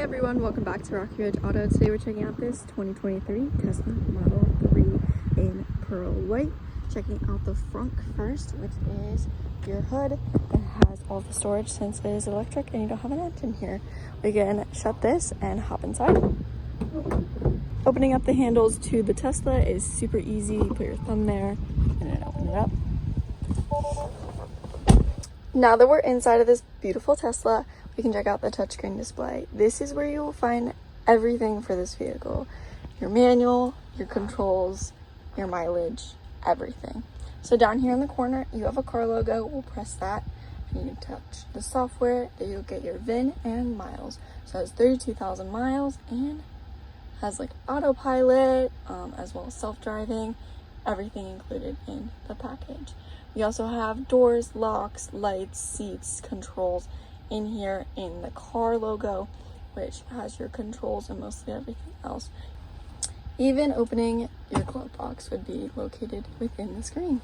everyone, welcome back to Rocky Ridge Auto. Today we're checking out this 2023 Tesla Model 3 in pearl white. Checking out the front first, which is your hood. It has all the storage since it is electric and you don't have an engine here. We can shut this and hop inside. Opening up the handles to the Tesla is super easy. You put your thumb there and then open it up. Now that we're inside of this beautiful Tesla, we can check out the touchscreen display. This is where you will find everything for this vehicle. Your manual, your controls, your mileage, everything. So down here in the corner, you have a car logo. We'll press that and you touch the software. There you'll get your VIN and miles. So it has 32,000 miles and has like autopilot, as well as self-driving, everything included in the package. We also have doors, locks, lights, seats, controls in here in the car logo, which has your controls and mostly everything else. Even opening your glove box would be located within the screen.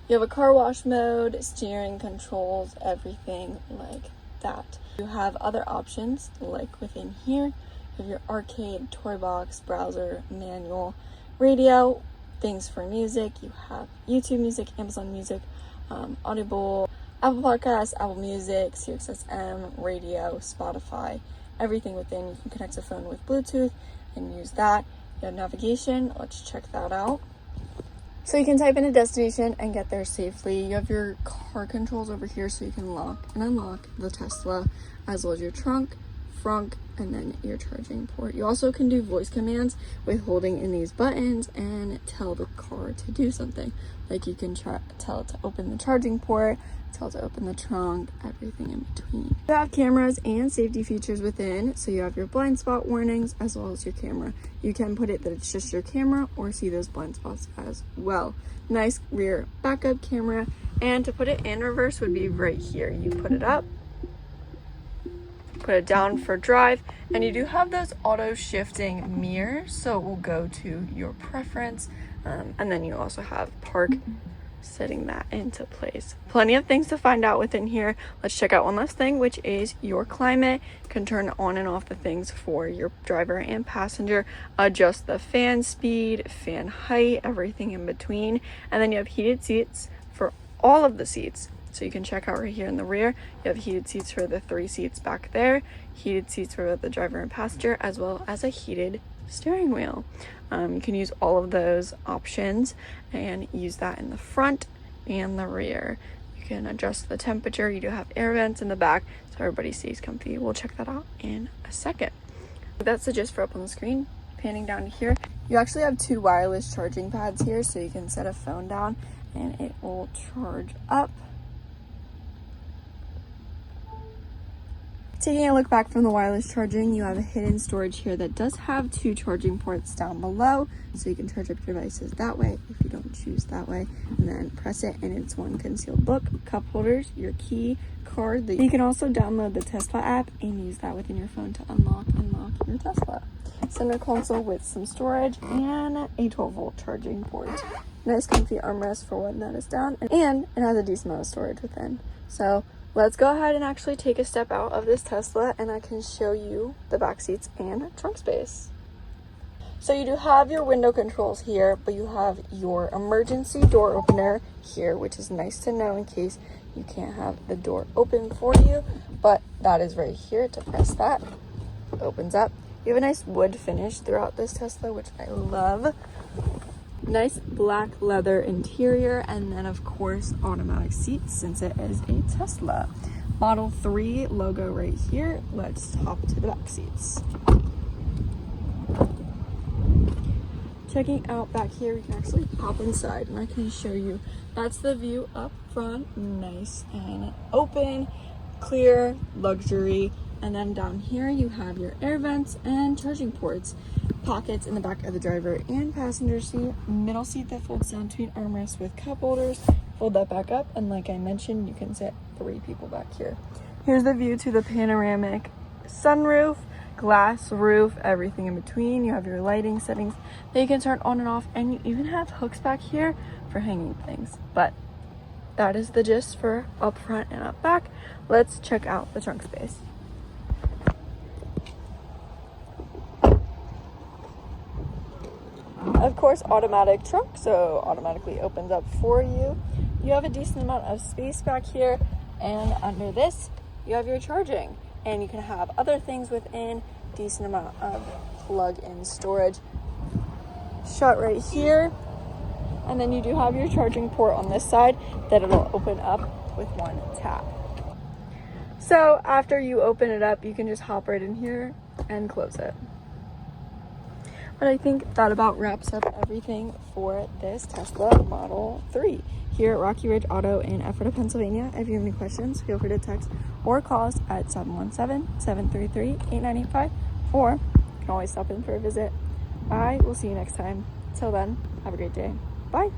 You have a car wash mode, steering controls, everything like that. You have other options like within here. You have your arcade, toy box, browser, manual, radio, things for music. You have YouTube Music, Amazon Music, Audible, Apple Podcasts, Apple Music, SiriusXM, radio, Spotify, everything within. You can connect the phone with Bluetooth and use that. You have navigation. Let's check that out. So you can type in a destination and get there safely. You have your car controls over here so you can lock and unlock the Tesla, as well as your trunk, front, and then your charging port. You also can do voice commands with holding in these buttons and tell the car to do something. Like you can tell it to open the charging port, tell it to open the trunk, everything in between. You have cameras and safety features within, so you have your blind spot warnings as well as your camera. You can put it that it's just your camera or see those blind spots as well. Nice rear backup camera, and to put it in reverse would be right here. You put it up, put it down for drive, and you do have those auto shifting mirrors, so it will go to your preference, and then you also have park, setting that into place. Plenty of things to find out within here. Let's check out one last thing, which is your climate. You can turn on and off the things for your driver and passenger, adjust the fan speed, fan height, everything in between, and then you have heated seats for all of the seats. So you can check out right here in the rear, you have heated seats for the 3 seats back there, heated seats for the driver and passenger, as well as a heated steering wheel. You can use all of those options and use that in the front and the rear. You can adjust the temperature. You do have air vents in the back, so everybody stays comfy. We'll check that out in a second. That's the gist for up on the screen. Panning down here, you actually have 2 wireless charging pads here, so you can set a phone down and it will charge up. Taking a look back from the wireless charging, you have a hidden storage here that does have 2 charging ports down below, so you can charge up your devices that way if you don't choose that way, and then press it and it's one concealed book, cup holders, your key, card. You can also download the Tesla app and use that within your phone to unlock and lock your Tesla. Center console with some storage and a 12-volt charging port. Nice comfy armrest for when that is down, and it has a decent amount of storage within. So let's go ahead and actually take a step out of this Tesla and I can show you the back seats and trunk space. So you do have your window controls here, but you have your emergency door opener here, which is nice to know in case you can't have the door open for you, but that is right here. To press that, it opens up. You have a nice wood finish throughout this Tesla, which I love. Nice black leather interior, and then of course automatic seats since it is a Tesla. Model 3 logo right here. Let's hop to the back seats. Checking out back here, we can actually hop inside and I can show you. That's the view up front, nice and open, clear, luxury. And then down here you have your air vents and charging ports. Pockets in the back of the driver and passenger seat. Middle seat that folds down to an armrest with cup holders. Fold that back up, and like I mentioned, you can sit 3 people back here. Here's the view to the panoramic sunroof, glass roof, everything in between. You have your lighting settings that you can turn on and off, and you even have hooks back here for hanging things. But that is the gist for up front and up back. Let's check out the trunk space. course, automatic trunk, so automatically opens up for you. You have a decent amount of space back here, and under this, you have your charging, and you can have other things within. Decent amount of plug-in storage. Shut right here, and then you do have your charging port on this side that it'll open up with one tap. So after you open it up, you can just hop right in here and close it. But I think that about wraps up everything for this Tesla Model 3 here at Rocky Ridge Auto in Ephrata, Pennsylvania. If you have any questions, feel free to text or call us at 717-733-8985, or you can always stop in for a visit. I will see you next time. Till then, have a great day. Bye.